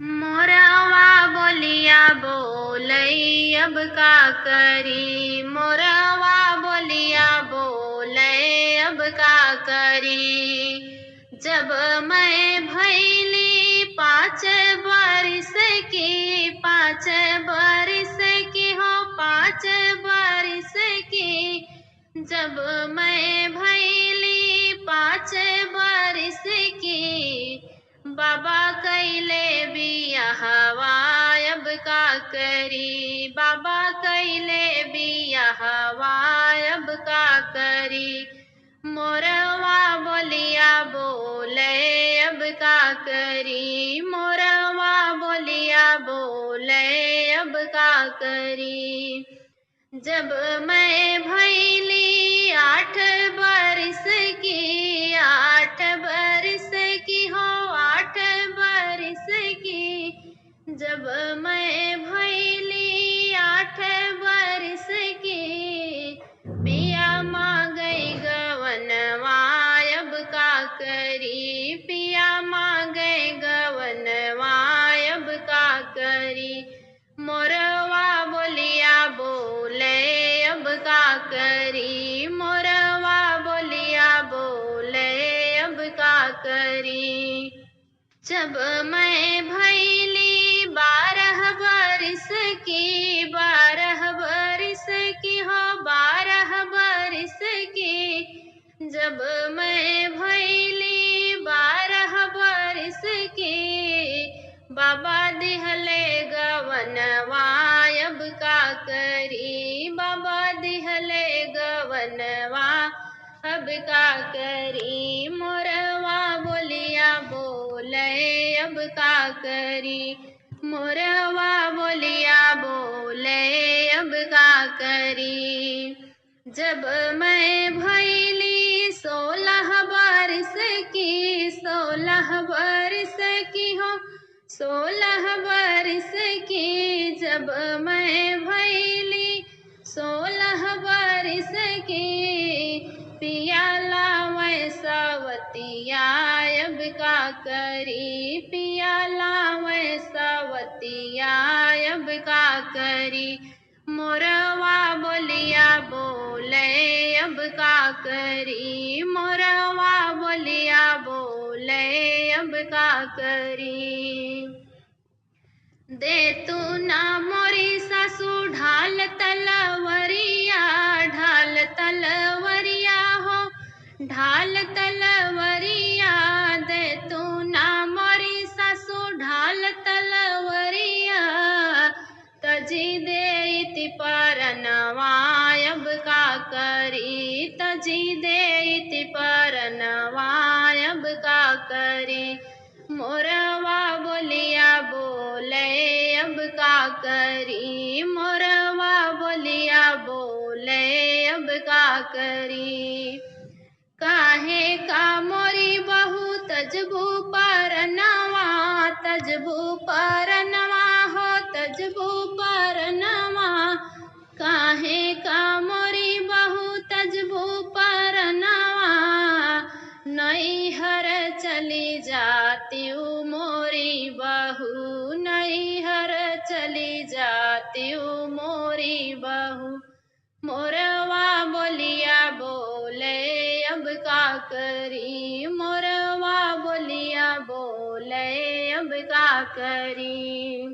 मोरवा बोलिया बोलै अब का करी, मोरवा बोलिया बोलै अब का करी। जब मैं भैली 5 बरिस की, 5 बरिस की हो 5 बरिस की। जब मैं भैली 5 बरिस की, बाबा कैले बियाहवा अब का करी, बाबा कैले बियाहवा अब का करी। मोरवा बोलिया बोलै अब का करी, मोरवा बोलिया बोलै अब का करी। जब मैं भैली 8 बरिस की, 8 बरिस की हो 8 बरिस की। जब मैं भैली 8 बरिस की, पिया मांगै गवनवा अब का करी, पिया मांगै गवनवा अब का करी। मोरवा बोलिया बोलै अब का करी, मोरवा बोलिया बोलै अब का करी। जब मैं भैली 12 बरिस की, 12 बरिस की हो 12 बरिस की। जब मैं भैली 12 बरिस की, बाबा दिहले गवनवा अब का करी, बाबा दिहले गवनवा अब का करी। मोरवा बोलिया बोलै अब का करी, मोरवा बोलिया बोलै अब का करी। जब मैं भैली 16 बरिस की, 16 बरिस की हो 16 बरिस की। जब मैं भैली 16 बरिस की, पिया लावै सवतिया अब का करी, पिया लावै सवतिया अब का करी। मोरवा बोलिया बोलै अब का करी, मोरवा बोलिया बोलै अब का करी। दे तू ना मोरी सासू ढाल तलवरिया, ढाल तलवरिया हो ढाल तलवरिया। दे तू ना मोरी सासू ढाल तलवरिया, तजी देती परनवा अब का करी, तजी देती परनवा अब का करी। मोरवा बोलिया बोलै अब का करी, मोरवा बोलिया बोलै अब का करी। काहे का मोरी बहू तजबू परनवा, तजबू परनवा हो तजबू परनवा। काहे का मोरी बहू तजबू परनवा, नैहर चली जाती हूँ मोरी बहू, नैहर चली जाती हूँ मोरी बहू। मोरवा बोलिया बोलै अब का करी, मोरवा बोलिया बोलै अब का करी।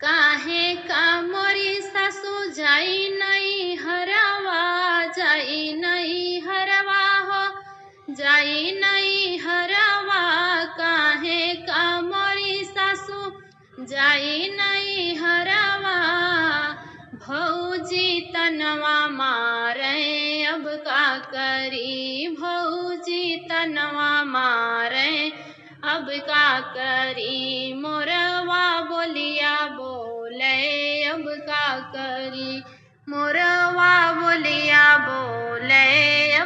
काहे का मोरी सासू जाई नैहरवा, जाई नैहरवा हो जाई नैहरवा। काहे का मोरी सासू जाई नैहरवा, भौजी तनवा मारै अब का करी, भौजी तनवा मारै अब का करी। मोरवा बोलिया बोलै अब का करी, मोरवा बोलिया बोलै अब